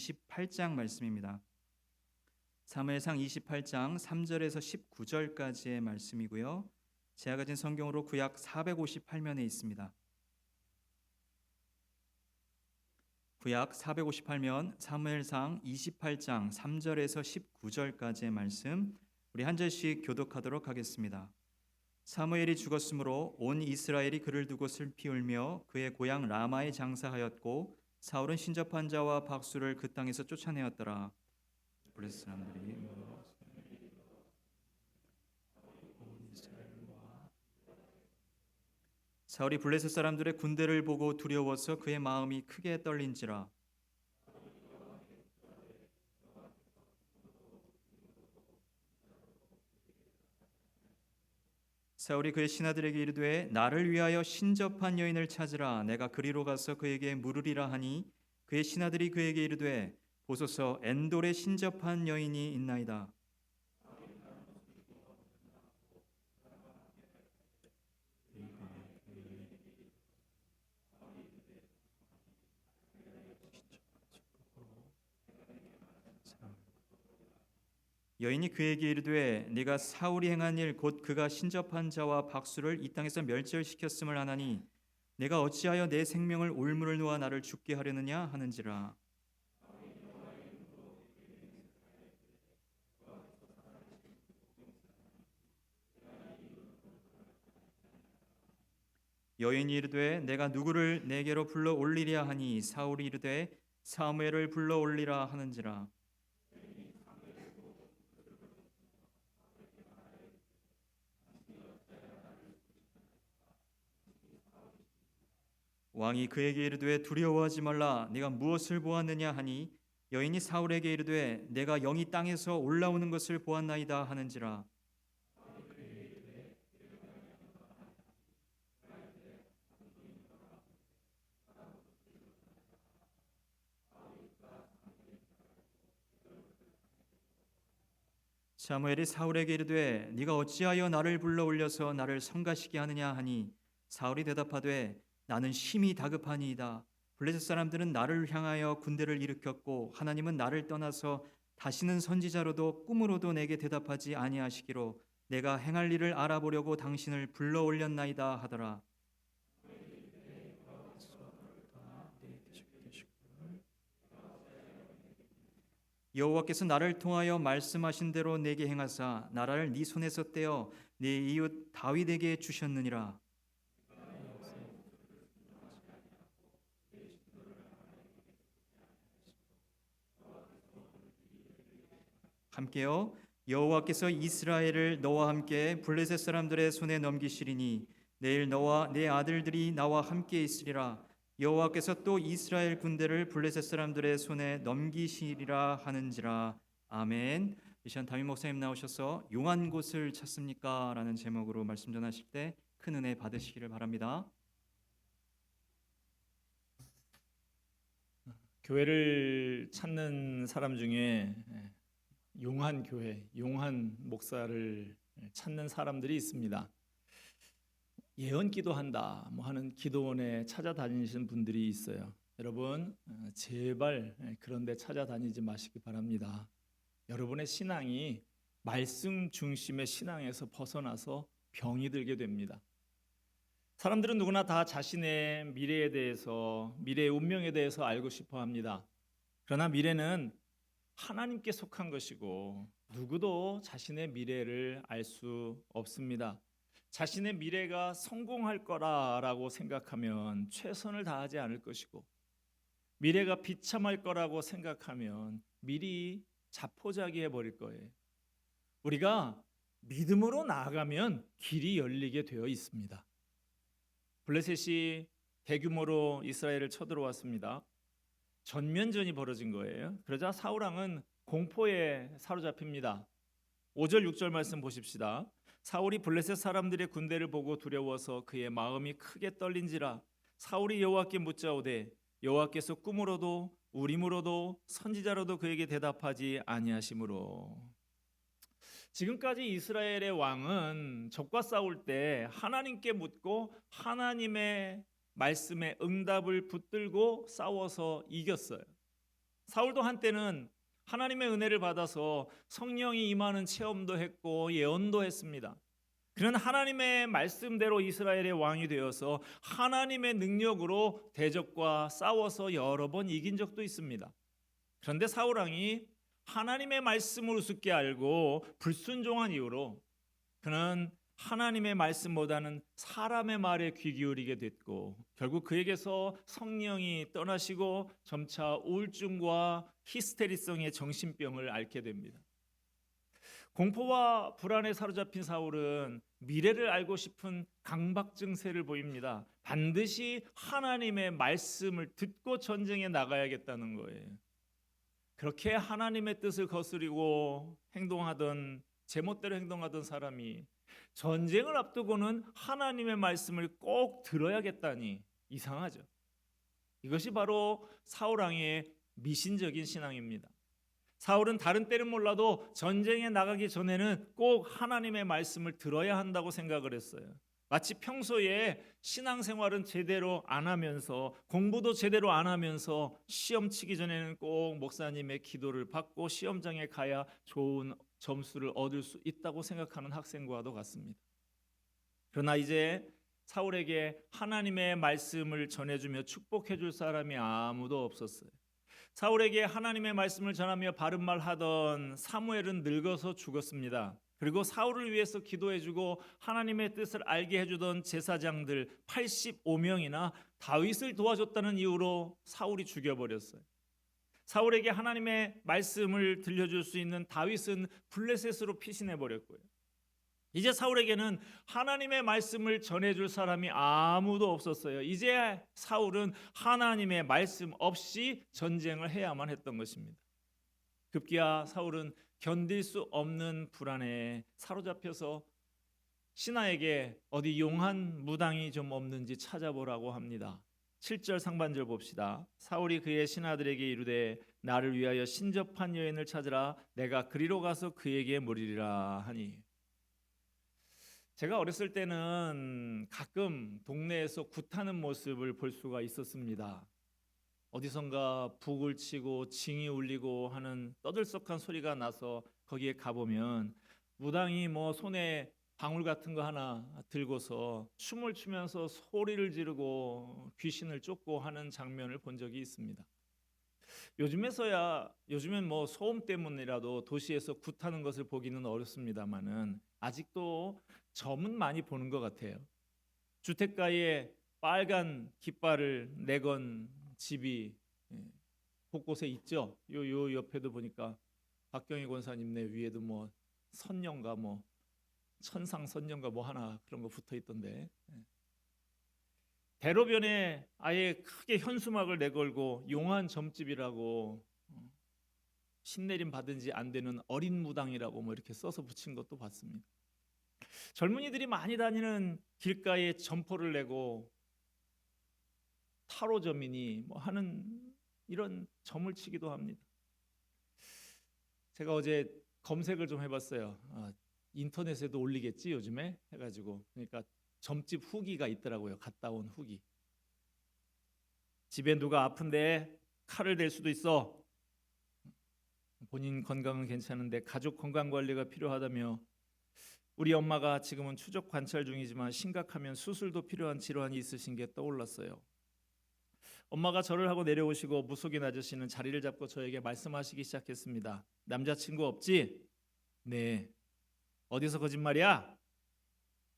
28장 말씀입니다. 사무엘상 28장 3절에서 19절까지의 말씀이고요. 제가 가진 성경으로 구약 458면에 있습니다. 구약 458면 사무엘상 28장 3절에서 19절까지의 말씀, 우리 한 절씩 교독하도록 하겠습니다. 사무엘이 죽었으므로 온 이스라엘이 그를 두고 슬피 울며 그의 고향 라마에 장사하였고 사울은 신접한 자와 박수를 그 땅에서 쫓아내었더라. 블레셋 사람들이 사울이 블레셋 사람들의 군대를 보고 두려워서 그의 마음이 크게 떨린지라. 사울이 그의 신하들에게 이르되 나를 위하여 신접한 여인을 찾으라. 내가 그리로 가서 그에게 물으리라 하니 그의 신하들이 그에게 이르되 보소서 엔돌에 신접한 여인이 있나이다. 여인이 그에게 이르되 네가 사울이 행한 일 곧 그가 신접한 자와 박수를 이 땅에서 멸절시켰음을 아나니 내가 어찌하여 내 생명을 올무를 놓아 나를 죽게 하려느냐 하는지라. 여인이 이르되 내가 누구를 내게로 불러 올리랴 하니 사울이 이르되 사무엘을 불러 올리라 하는지라. 왕이 그에게 이르되 두려워하지 말라. 네가 무엇을 보았느냐 하니 여인이 사울에게 이르되 내가 영이 땅에서 올라오는 것을 보았나이다 하는지라. 사무엘이 사울에게 이르되 네가 어찌하여 나를 불러 올려서 나를 성가시게 하느냐 하니 사울이 대답하되 나는 심히 다급하니이다. 블레셋 사람들은 나를 향하여 군대를 일으켰고 하나님은 나를 떠나서 다시는 선지자로도 꿈으로도 내게 대답하지 아니하시기로 내가 행할 일을 알아보려고 당신을 불러 올렸나이다 하더라. 여호와께서 나를 통하여 말씀하신 대로 내게 행하사 나라를 네 손에서 떼어 네 이웃 다윗에게 주셨느니라. 함께요. 여호와께서 이스라엘을 너와 함께 블레셋 사람들의 손에 넘기시리니 내일 너와 내 아들들이 나와 함께 있으리라. 여호와께서 또 이스라엘 군대를 블레셋 사람들의 손에 넘기시리라 하는지라. 아멘. 이 시간 담임 목사님 나오셔서 용한 곳을 찾습니까? 라는 제목으로 말씀 전하실 때 큰 은혜 받으시기를 바랍니다. 교회를 찾는 사람 중에 용한 교회, 용한 목사를 찾는 사람들이 있습니다. 예언 기도한다 하는 기도원에 찾아다니시는 분들이 있어요. 여러분 제발 그런 데 찾아다니지 마시기 바랍니다. 여러분의 신앙이 말씀 중심의 신앙에서 벗어나서 병이 들게 됩니다. 사람들은 누구나 다 자신의 미래에 대해서, 미래의 운명에 대해서 알고 싶어 합니다. 그러나 미래는 하나님께 속한 것이고 누구도 자신의 미래를 알 수 없습니다. 자신의 미래가 성공할 거라고 생각하면 최선을 다하지 않을 것이고 미래가 비참할 거라고 생각하면 미리 자포자기해 버릴 거예요. 우리가 믿음으로 나아가면 길이 열리게 되어 있습니다. 블레셋이 대규모로 이스라엘을 쳐들어왔습니다. 전면전이 벌어진 거예요. 그러자 사울왕은 공포에 사로잡힙니다. 5절 6절 말씀 보십시다. 사울이 블레셋 사람들의 군대를 보고 두려워서 그의 마음이 크게 떨린지라. 사울이 여호와께 묻자오되 여호와께서 꿈으로도 우림으로도 선지자로도 그에게 대답하지 아니하시므로. 지금까지 이스라엘의 왕은 적과 싸울 때 하나님께 묻고 하나님의 말씀에 응답을 붙들고 싸워서 이겼어요. 사울도 한때는 하나님의 은혜를 받아서 성령이 임하는 체험도 했고 예언도 했습니다. 그는 하나님의 말씀대로 이스라엘의 왕이 되어서 하나님의 능력으로 대적과 싸워서 여러 번 이긴 적도 있습니다. 그런데 사울 왕이 하나님의 말씀을 우습게 알고 불순종한 이유로 그는 하나님의 말씀보다는 사람의 말에 귀 기울이게 됐고 결국 그에게서 성령이 떠나시고 점차 우울증과 히스테리성의 정신병을 앓게 됩니다. 공포와 불안에 사로잡힌 사울은 미래를 알고 싶은 강박 증세를 보입니다. 반드시 하나님의 말씀을 듣고 전쟁에 나가야겠다는 거예요. 그렇게 하나님의 뜻을 거스리고 행동하던 제멋대로 행동하던 사람이 전쟁을 앞두고는 하나님의 말씀을 꼭 들어야겠다니 이상하죠. 이것이 바로 사울 왕의 미신적인 신앙입니다. 사울은 다른 때는 몰라도 전쟁에 나가기 전에는 꼭 하나님의 말씀을 들어야 한다고 생각을 했어요. 마치 평소에 신앙생활은 제대로 안 하면서 공부도 제대로 안 하면서 시험 치기 전에는 꼭 목사님의 기도를 받고 시험장에 가야 좋은 점수를 얻을 수 있다고 생각하는 학생과도 같습니다. 그러나 이제 사울에게 하나님의 말씀을 전해주며 축복해 줄 사람이 아무도 없었어요. 사울에게 하나님의 말씀을 전하며 바른 말 하던 사무엘은 늙어서 죽었습니다. 그리고 사울을 위해서 기도해주고 하나님의 뜻을 알게 해주던 제사장들 85명이나 다윗을 도와줬다는 이유로 사울이 죽여버렸어요. 사울에게 하나님의 말씀을 들려줄 수 있는 다윗은 블레셋으로 피신해버렸고요. 이제 사울에게는 하나님의 말씀을 전해줄 사람이 아무도 없었어요. 이제 사울은 하나님의 말씀 없이 전쟁을 해야만 했던 것입니다. 급기야 사울은 견딜 수 없는 불안에 사로잡혀서 신하에게 어디 용한 무당이 좀 없는지 찾아보라고 합니다. 7절 상반절 봅시다. 사울이 그의 신하들에게 이르되 나를 위하여 신접한 여인을 찾으라. 내가 그리로 가서 그에게 물으리라 하니. 제가 어렸을 때는 가끔 동네에서 굿하는 모습을 볼 수가 있었습니다. 어디선가 북을 치고 징이 울리고 하는 떠들썩한 소리가 나서 거기에 가보면 무당이 뭐 손에 방울 같은 거 하나 들고서 춤을 추면서 소리를 지르고 귀신을 쫓고 하는 장면을 본 적이 있습니다. 요즘엔 뭐 소음 때문이라도 도시에서 굿하는 것을 보기는 어렵습니다만은 아직도 점은 많이 보는 것 같아요. 주택가에 빨간 깃발을 내건 집이 곳곳에 있죠. 요 옆에도 보니까 박경희 권사님네 위에도 뭐 선녀인가 뭐 천상 선녀인가 뭐 하나 그런 거 붙어 있던데. 대로변에 아예 크게 현수막을 내걸고 용한 점집이라고 신내림 받은 지 안 되는 어린 무당이라고 뭐 이렇게 써서 붙인 것도 봤습니다. 젊은이들이 많이 다니는 길가에 점포를 내고 타로점이니 뭐 하는 이런 점을 치기도 합니다. 제가 어제 검색을 좀 해봤어요. 인터넷에도 올리겠지 요즘에 해가지고 그러니까 점집 후기가 있더라고요. 갔다 온 후기. 집에 누가 아픈데 칼을 댈 수도 있어. 본인 건강은 괜찮은데 가족 건강 관리가 필요하다며 우리 엄마가 지금은 추적 관찰 중이지만 심각하면 수술도 필요한 질환이 있으신 게 떠올랐어요. 엄마가 절을 하고 내려오시고 무속인 아저씨는 자리를 잡고 저에게 말씀하시기 시작했습니다. 남자친구 없지? 네. 어디서 거짓말이야?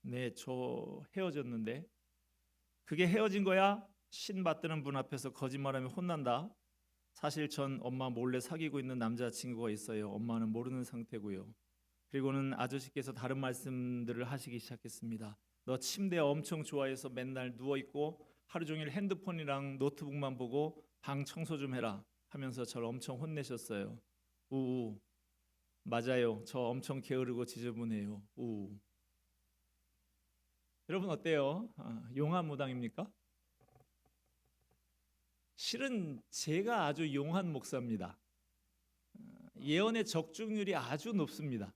네, 저 헤어졌는데. 그게 헤어진 거야? 신 받드는 분 앞에서 거짓말하면 혼난다. 사실 전 엄마 몰래 사귀고 있는 남자친구가 있어요. 엄마는 모르는 상태고요. 그리고는 아저씨께서 다른 말씀들을 하시기 시작했습니다. 너 침대 엄청 좋아해서 맨날 누워있고 하루 종일 핸드폰이랑 노트북만 보고 방 청소 좀 해라 하면서 저를 엄청 혼내셨어요. 우우. 맞아요. 저 엄청 게으르고 지저분해요. 우우. 여러분 어때요? 용한 무당입니까? 실은 제가 아주 용한 목사입니다. 예언의 적중률이 아주 높습니다.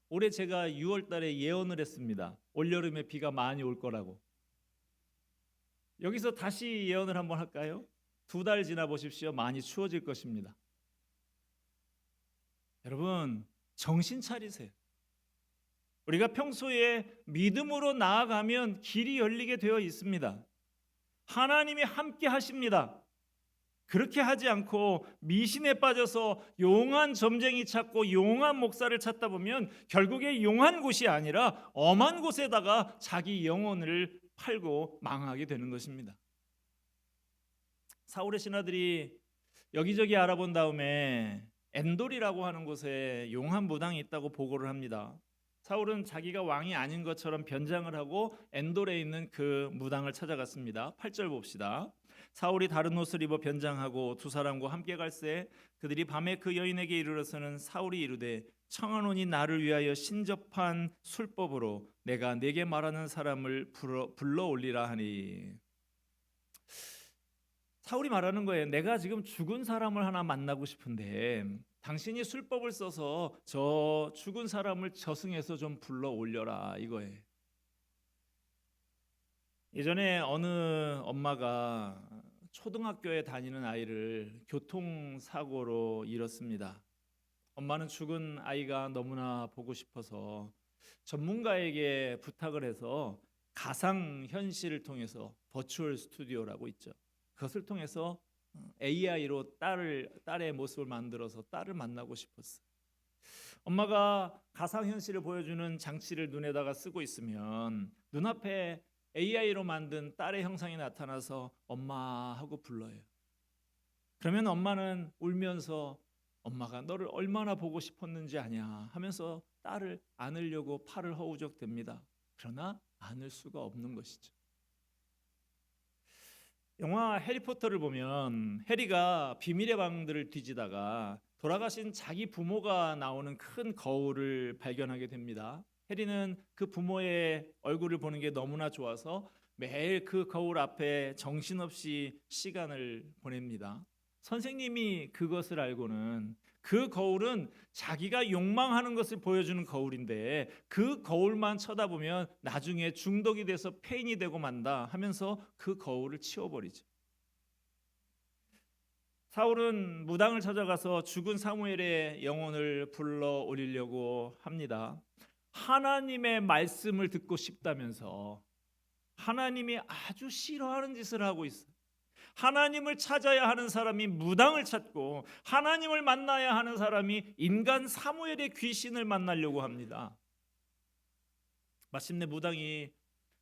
올해 제가 6월 달에 예언을 했습니다. 올여름에 비가 많이 올 거라고. 여기서 다시 예언을 한번 할까요? 2달 지나 보십시오. 많이 추워질 것입니다. 여러분, 정신 차리세요. 우리가 평소에 믿음으로 나아가면 길이 열리게 되어 있습니다. 하나님이 함께 하십니다. 그렇게 하지 않고 미신에 빠져서 용한 점쟁이 찾고 용한 목사를 찾다 보면 결국에 용한 곳이 아니라 엄한 곳에다가 자기 영혼을 팔고 망하게 되는 것입니다. 사울의 신하들이 여기저기 알아본 다음에 엔돌이라고 하는 곳에 용한 무당이 있다고 보고를 합니다. 사울은 자기가 왕이 아닌 것처럼 변장을 하고 엔돌에 있는 그 무당을 찾아갔습니다. 8절 봅시다. 사울이 다른 옷을 입어 변장하고 두 사람과 함께 갈새 그들이 밤에 그 여인에게 이르러서는 사울이 이르되 청하노니 나를 위하여 신접한 술법으로 내가 네게 말하는 사람을 불러올리라 하니. 사울이 말하는 거예요. 내가 지금 죽은 사람을 하나 만나고 싶은데 당신이 술법을 써서 저 죽은 사람을 저승에서 좀 불러올려라 이거예요. 예전에 어느 엄마가 초등학교에 다니는 아이를 교통사고로 잃었습니다. 엄마는 죽은 아이가 너무나 보고 싶어서 전문가에게 부탁을 해서 가상현실을 통해서 버추얼 스튜디오라고 있죠. 그것을 통해서 AI로 딸의 모습을 만들어서 딸을 만나고 싶었어요. 엄마가 가상현실을 보여주는 장치를 눈에다가 쓰고 있으면 눈앞에 AI로 만든 딸의 형상이 나타나서 엄마 하고 불러요. 그러면 엄마는 울면서 엄마가 너를 얼마나 보고 싶었는지 아냐 하면서 딸을 안으려고 팔을 허우적댑니다. 그러나 안을 수가 없는 것이죠. 영화 해리포터를 보면 해리가 비밀의 방들을 뒤지다가 돌아가신 자기 부모가 나오는 큰 거울을 발견하게 됩니다. 해리는 그 부모의 얼굴을 보는 게 너무나 좋아서 매일 그 거울 앞에 정신없이 시간을 보냅니다. 선생님이 그것을 알고는 그 거울은 자기가 욕망하는 것을 보여주는 거울인데 그 거울만 쳐다보면 나중에 중독이 돼서 폐인이 되고 만다 하면서 그 거울을 치워버리죠. 사울은 무당을 찾아가서 죽은 사무엘의 영혼을 불러 올리려고 합니다. 하나님의 말씀을 듣고 싶다면서 하나님이 아주 싫어하는 짓을 하고 있어요. 하나님을 찾아야 하는 사람이 무당을 찾고 하나님을 만나야 하는 사람이 인간 사무엘의 귀신을 만나려고 합니다. 마침내 무당이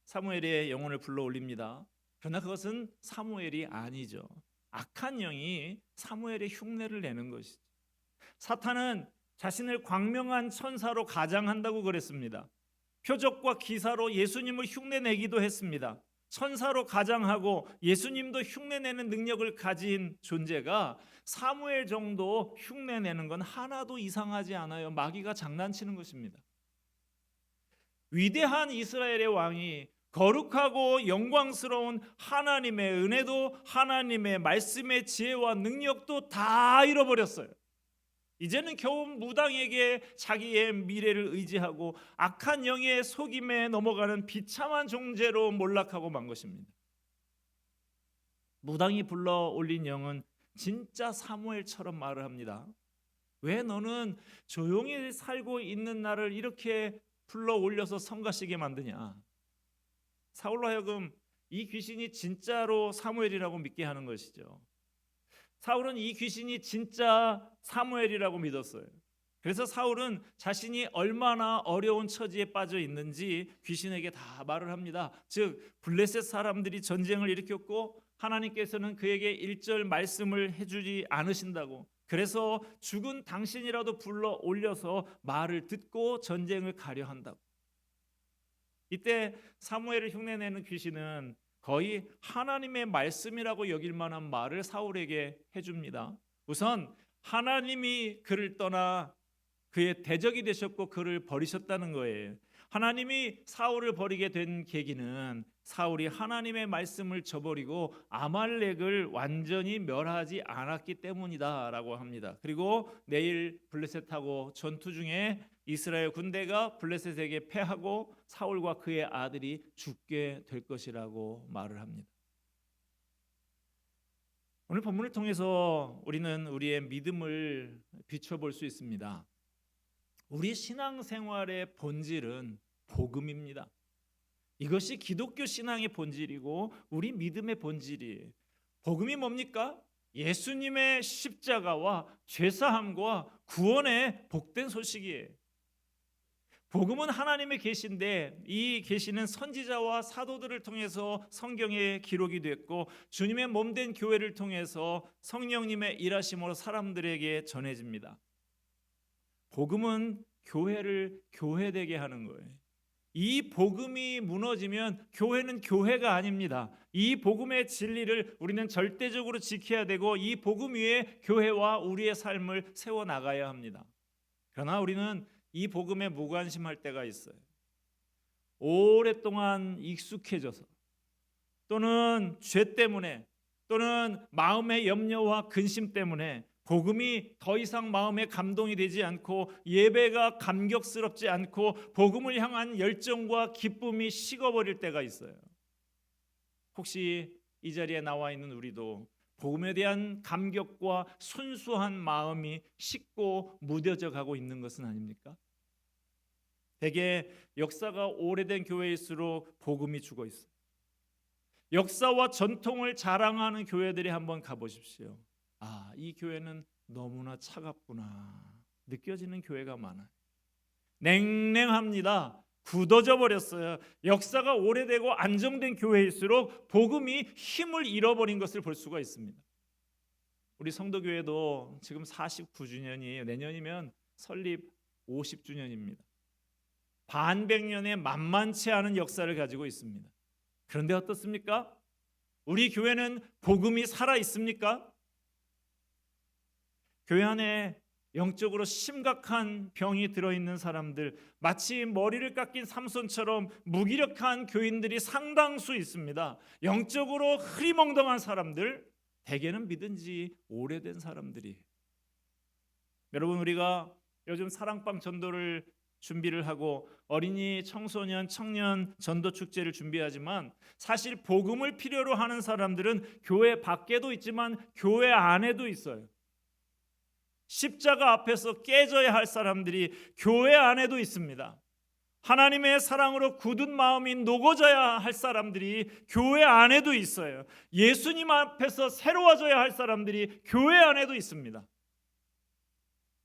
사무엘의 영혼을 불러 올립니다. 그러나 그것은 사무엘이 아니죠. 악한 영이 사무엘의 흉내를 내는 것이죠. 사탄은 자신을 광명한 천사로 가장한다고 그랬습니다. 표적과 기사로 예수님을 흉내내기도 했습니다. 천사로 가장하고 예수님도 흉내내는 능력을 가진 존재가 사무엘 정도 흉내내는 건 하나도 이상하지 않아요. 마귀가 장난치는 것입니다. 위대한 이스라엘의 왕이 거룩하고 영광스러운 하나님의 은혜도 하나님의 말씀의 지혜와 능력도 다 잃어버렸어요. 이제는 겨우 무당에게 자기의 미래를 의지하고 악한 영의 속임에 넘어가는 비참한 존재로 몰락하고 만 것입니다. 무당이 불러 올린 영은 진짜 사무엘처럼 말을 합니다. 왜 너는 조용히 살고 있는 나를 이렇게 불러 올려서 성가시게 만드냐? 사울로 하여금 이 귀신이 진짜로 사무엘이라고 믿게 하는 것이죠. 사울은 이 귀신이 진짜 사무엘이라고 믿었어요. 그래서 사울은 자신이 얼마나 어려운 처지에 빠져 있는지 귀신에게 다 말을 합니다. 즉 블레셋 사람들이 전쟁을 일으켰고 하나님께서는 그에게 1절 말씀을 해주지 않으신다고, 그래서 죽은 당신이라도 불러 올려서 말을 듣고 전쟁을 가려 한다고. 이때 사무엘을 흉내내는 귀신은 거의 하나님의 말씀이라고 여길 만한 말을 사울에게 해줍니다. 우선 하나님이 그를 떠나 그의 대적이 되셨고 그를 버리셨다는 거예요. 하나님이 사울을 버리게 된 계기는 사울이 하나님의 말씀을 저버리고 아말렉을 완전히 멸하지 않았기 때문이다라고 합니다. 그리고 내일 블레셋하고 전투 중에 이스라엘 군대가 블레셋에게 패하고 사울과 그의 아들이 죽게 될 것이라고 말을 합니다. 오늘 본문을 통해서 우리는 우리의 믿음을 비춰볼 수 있습니다. 우리 신앙생활의 본질은 복음입니다. 이것이 기독교 신앙의 본질이고 우리 믿음의 본질이에요. 복음이 뭡니까? 예수님의 십자가와 죄사함과 구원의 복된 소식이에요. 복음은 하나님의 계시인데 이 계시는 선지자와 사도들을 통해서 성경에 기록이 됐고 주님의 몸된 교회를 통해서 성령님의 일하심으로 사람들에게 전해집니다. 복음은 교회를 교회되게 하는 거예요. 이 복음이 무너지면 교회는 교회가 아닙니다. 이 복음의 진리를 우리는 절대적으로 지켜야 되고 이 복음 위에 교회와 우리의 삶을 세워나가야 합니다. 그러나 우리는 이 복음에 무관심할 때가 있어요. 오랫동안 익숙해져서 또는 죄 때문에 또는 마음의 염려와 근심 때문에 복음이 더 이상 마음에 감동이 되지 않고 예배가 감격스럽지 않고 복음을 향한 열정과 기쁨이 식어버릴 때가 있어요. 혹시 이 자리에 나와 있는 우리도 복음에 대한 감격과 순수한 마음이 식고 무뎌져 가고 있는 것은 아닙니까? 대개 역사가 오래된 교회일수록 복음이 죽어 있어요. 역사와 전통을 자랑하는 교회들이 한번 가보십시오. 이 교회는 너무나 차갑구나 느껴지는 교회가 많아요. 냉랭합니다. 굳어져 버렸어요. 역사가 오래되고 안정된 교회일수록 복음이 힘을 잃어버린 것을 볼 수가 있습니다. 우리 성도교회도 지금 49주년이에요. 내년이면 설립 50주년입니다. 반백년의 만만치 않은 역사를 가지고 있습니다. 그런데 어떻습니까? 우리 교회는 복음이 살아 있습니까? 교회 안에 영적으로 심각한 병이 들어있는 사람들, 마치 머리를 깎인 삼손처럼 무기력한 교인들이 상당수 있습니다. 영적으로 흐리멍덩한 사람들, 대개는 믿은 지 오래된 사람들이. 여러분, 우리가 요즘 사랑방 전도를 준비를 하고 어린이, 청소년, 청년 전도 축제를 준비하지만 사실 복음을 필요로 하는 사람들은 교회 밖에도 있지만 교회 안에도 있어요. 십자가 앞에서 깨져야 할 사람들이 교회 안에도 있습니다. 하나님의 사랑으로 굳은 마음이 녹아져야 할 사람들이 교회 안에도 있어요. 예수님 앞에서 새로워져야 할 사람들이 교회 안에도 있습니다.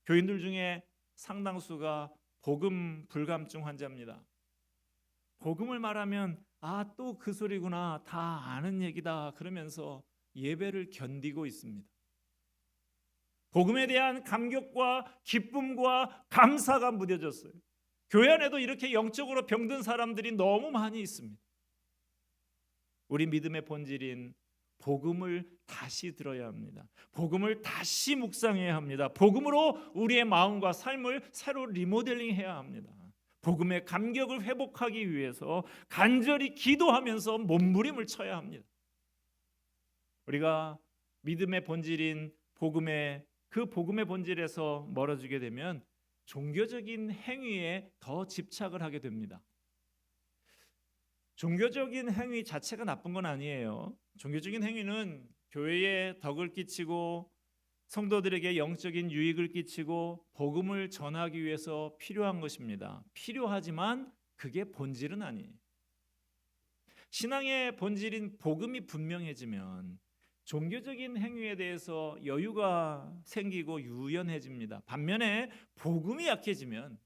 교인들 중에 상당수가 복음 불감증 환자입니다. 복음을 말하면 또 그 소리구나, 다 아는 얘기다 그러면서 예배를 견디고 있습니다. 복음에 대한 감격과 기쁨과 감사가 무뎌졌어요. 교회 안에도 이렇게 영적으로 병든 사람들이 너무 많이 있습니다. 우리 믿음의 본질인 복음을 다시 들어야 합니다. 복음을 다시 묵상해야 합니다. 복음으로 우리의 마음과 삶을 새로 리모델링해야 합니다. 복음의 감격을 회복하기 위해서 간절히 기도하면서 몸부림을 쳐야 합니다. 우리가 믿음의 본질인 그 복음의 본질에서 멀어지게 되면 종교적인 행위에 더 집착을 하게 됩니다. 종교적인 행위 자체가 나쁜 건 아니에요. 종교적인 행위는 교회에 덕을 끼치고 성도들에게 영적인 유익을 끼치고 복음을 전하기 위해서 필요한 것입니다. 필요하지만 그게 본질은 아니에요. 신앙의 본질인 복음이 분명해지면 종교적인 행위에 대해서 여유가 생기고 유연해집니다. 반면에 복음이 약해지면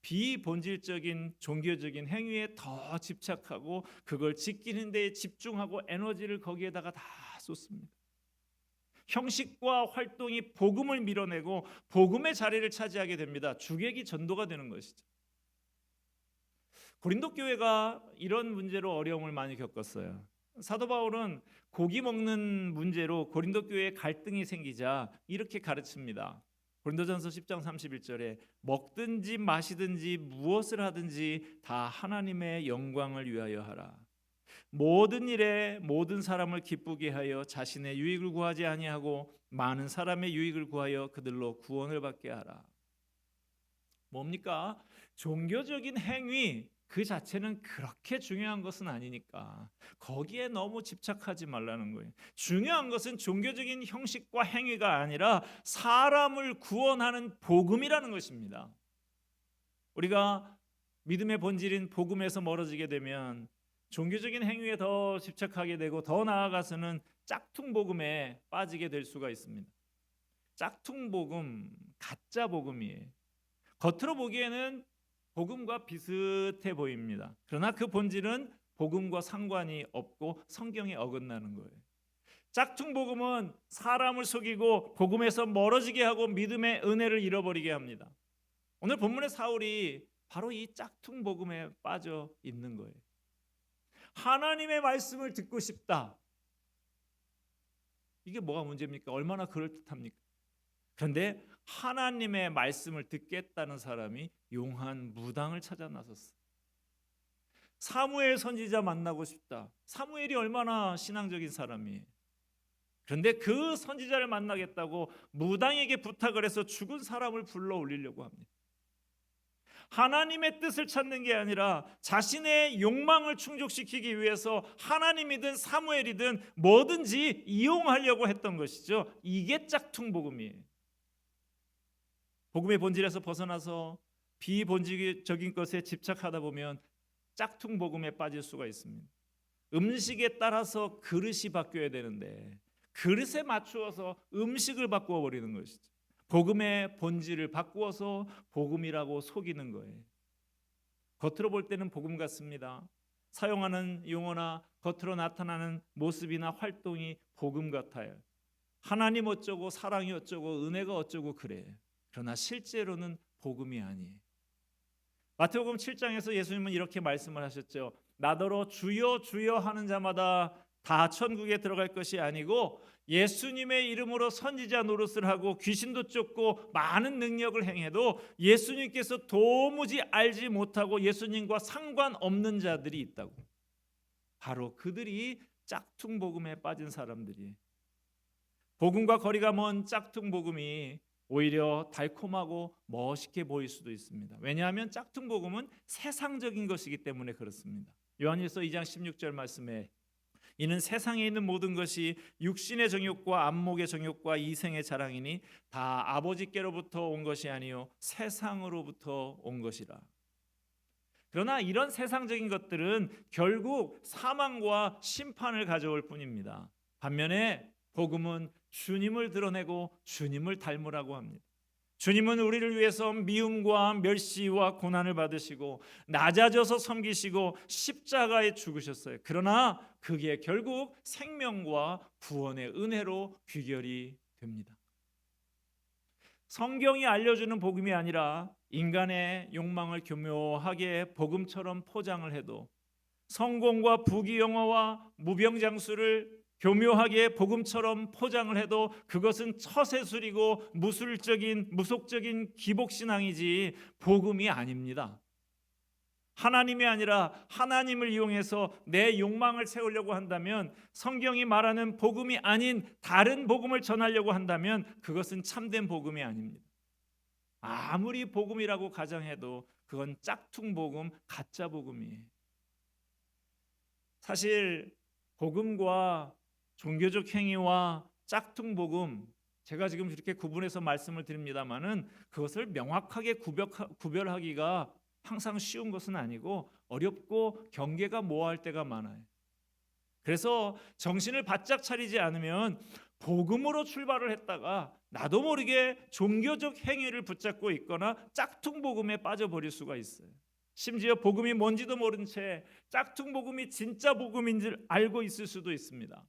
비본질적인 종교적인 행위에 더 집착하고 그걸 지키는 데 집중하고 에너지를 거기에다가 다 쏟습니다. 형식과 활동이 복음을 밀어내고 복음의 자리를 차지하게 됩니다. 주객이 전도가 되는 것이죠. 고린도 교회가 이런 문제로 어려움을 많이 겪었어요. 사도 바울은 고기 먹는 문제로 고린도 교회에 갈등이 생기자 이렇게 가르칩니다. 고린도전서 10장 31절에 먹든지 마시든지 무엇을 하든지 다 하나님의 영광을 위하여 하라. 모든 일에 모든 사람을 기쁘게 하여 자신의 유익을 구하지 아니하고 많은 사람의 유익을 구하여 그들로 구원을 받게 하라. 뭡니까? 종교적인 행위, 그 자체는 그렇게 중요한 것은 아니니까 거기에 너무 집착하지 말라는 거예요. 중요한 것은 종교적인 형식과 행위가 아니라 사람을 구원하는 복음이라는 것입니다. 우리가 믿음의 본질인 복음에서 멀어지게 되면 종교적인 행위에 더 집착하게 되고 더 나아가서는 짝퉁 복음에 빠지게 될 수가 있습니다. 짝퉁 복음, 가짜 복음이에요. 겉으로 보기에는 복음과 비슷해 보입니다. 그러나 그 본질은 복음과 상관이 없고 성경에 어긋나는 거예요. 짝퉁 복음은 사람을 속이고 복음에서 멀어지게 하고 믿음의 은혜를 잃어버리게 합니다. 오늘 본문의 사울이 바로 이 짝퉁 복음에 빠져 있는 거예요. 하나님의 말씀을 듣고 싶다. 이게 뭐가 문제입니까? 얼마나 그럴듯합니까? 그런데 하나님의 말씀을 듣겠다는 사람이 용한 무당을 찾아 나섰어. 사무엘 선지자 만나고 싶다. 사무엘이 얼마나 신앙적인 사람이에요. 그런데 그 선지자를 만나겠다고 무당에게 부탁을 해서 죽은 사람을 불러 올리려고 합니다. 하나님의 뜻을 찾는 게 아니라 자신의 욕망을 충족시키기 위해서 하나님이든 사무엘이든 뭐든지 이용하려고 했던 것이죠. 이게 짝퉁 복음이에요. 복음의 본질에서 벗어나서 비본질적인 것에 집착하다 보면 짝퉁 복음에 빠질 수가 있습니다. 음식에 따라서 그릇이 바뀌어야 되는데 그릇에 맞추어서 음식을 바꾸어 버리는 것이죠. 복음의 본질을 바꾸어서 복음이라고 속이는 거예요. 겉으로 볼 때는 복음 같습니다. 사용하는 용어나 겉으로 나타나는 모습이나 활동이 복음 같아요. 하나님 어쩌고 사랑이 어쩌고 은혜가 어쩌고 그래. 그러나 실제로는 복음이 아니에요. 마태복음 7장에서 예수님은 이렇게 말씀을 하셨죠. 나더러 주여 주여 하는 자마다 다 천국에 들어갈 것이 아니고 예수님의 이름으로 선지자 노릇을 하고 귀신도 쫓고 많은 능력을 행해도 예수님께서 도무지 알지 못하고 예수님과 상관없는 자들이 있다고. 바로 그들이 짝퉁 복음에 빠진 사람들이. 복음과 거리가 먼 짝퉁 복음이 오히려 달콤하고 멋있게 보일 수도 있습니다. 왜냐하면 짝퉁 복음은 세상적인 것이기 때문에 그렇습니다. 요한일서 2장 16절 말씀에 이는 세상에 있는 모든 것이 육신의 정욕과 안목의 정욕과 이생의 자랑이니 다 아버지께로부터 온 것이 아니요 세상으로부터 온 것이라. 그러나 이런 세상적인 것들은 결국 사망과 심판을 가져올 뿐입니다. 반면에 복음은 주님을 드러내고 주님을 닮으라고 합니다. 주님은 우리를 위해서 미움과 멸시와 고난을 받으시고 낮아져서 섬기시고 십자가에 죽으셨어요. 그러나 그게 결국 생명과 구원의 은혜로 귀결이 됩니다. 성경이 알려주는 복음이 아니라 인간의 욕망을 교묘하게 복음처럼 포장을 해도 성공과 부귀영화와 무병장수를 교묘하게 복음처럼 포장을 해도 그것은 처세술이고 무속적인 기복신앙이지 복음이 아닙니다. 하나님이 아니라 하나님을 이용해서 내 욕망을 채우려고 한다면, 성경이 말하는 복음이 아닌 다른 복음을 전하려고 한다면 그것은 참된 복음이 아닙니다. 아무리 복음이라고 가정해도 그건 짝퉁 복음, 가짜 복음이에요. 사실 복음과 종교적 행위와 짝퉁 복음, 제가 지금 이렇게 구분해서 말씀을 드립니다마는 그것을 명확하게 구별하기가 항상 쉬운 것은 아니고 어렵고 경계가 모호할 때가 많아요. 그래서 정신을 바짝 차리지 않으면 복음으로 출발을 했다가 나도 모르게 종교적 행위를 붙잡고 있거나 짝퉁 복음에 빠져버릴 수가 있어요. 심지어 복음이 뭔지도 모른 채 짝퉁 복음이 진짜 복음인 줄 알고 있을 수도 있습니다.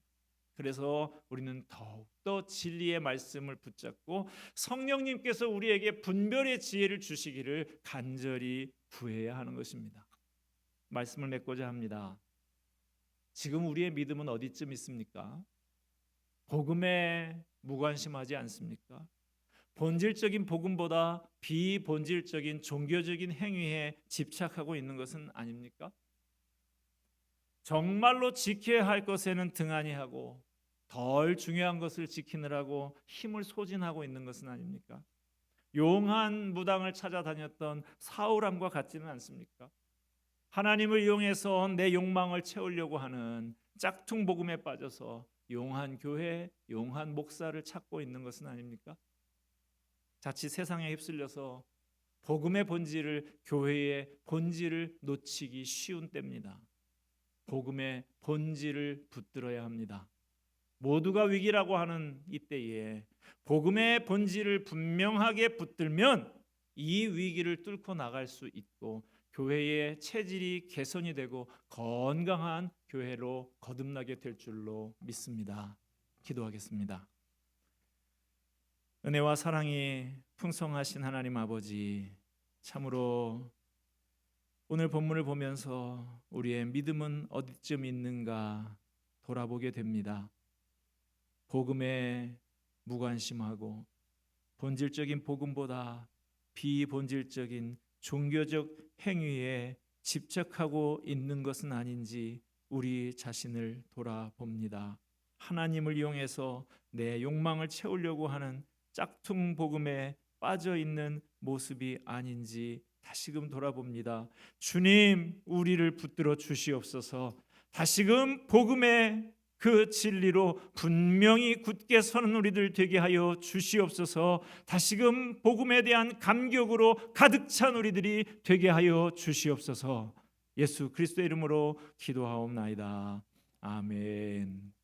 그래서 우리는 더욱더 진리의 말씀을 붙잡고 성령님께서 우리에게 분별의 지혜를 주시기를 간절히 구해야 하는 것입니다. 말씀을 맺고자 합니다. 지금 우리의 믿음은 어디쯤 있습니까? 복음에 무관심하지 않습니까? 본질적인 복음보다 비본질적인 종교적인 행위에 집착하고 있는 것은 아닙니까? 정말로 지켜야 할 것에는 등한히 하고 덜 중요한 것을 지키느라고 힘을 소진하고 있는 것은 아닙니까? 용한 무당을 찾아다녔던 사울함과 같지는 않습니까? 하나님을 이용해서 내 욕망을 채우려고 하는 짝퉁 복음에 빠져서 용한 교회, 용한 목사를 찾고 있는 것은 아닙니까? 자칫 세상에 휩쓸려서 복음의 본질을, 교회의 본질을 놓치기 쉬운 때입니다. 복음의 본질을 붙들어야 합니다. 모두가 위기라고 하는 이때에 복음의 본질을 분명하게 붙들면 이 위기를 뚫고 나갈 수 있고 교회의 체질이 개선이 되고 건강한 교회로 거듭나게 될 줄로 믿습니다. 기도하겠습니다. 은혜와 사랑이 풍성하신 하나님 아버지, 참으로 오늘 본문을 보면서 우리의 믿음은 어디쯤 있는가 돌아보게 됩니다. 복음에 무관심하고 본질적인 복음보다 비본질적인 종교적 행위에 집착하고 있는 것은 아닌지 우리 자신을 돌아봅니다. 하나님을 이용해서 내 욕망을 채우려고 하는 짝퉁 복음에 빠져 있는 모습이 아닌지 다시금 돌아봅니다. 주님, 우리를 붙들어 주시옵소서. 다시금 복음의 그 진리로 분명히 굳게 서는 우리들 되게 하여 주시옵소서. 다시금 복음에 대한 감격으로 가득 찬 우리들이 되게 하여 주시옵소서. 예수 그리스도의 이름으로 기도하옵나이다. 아멘.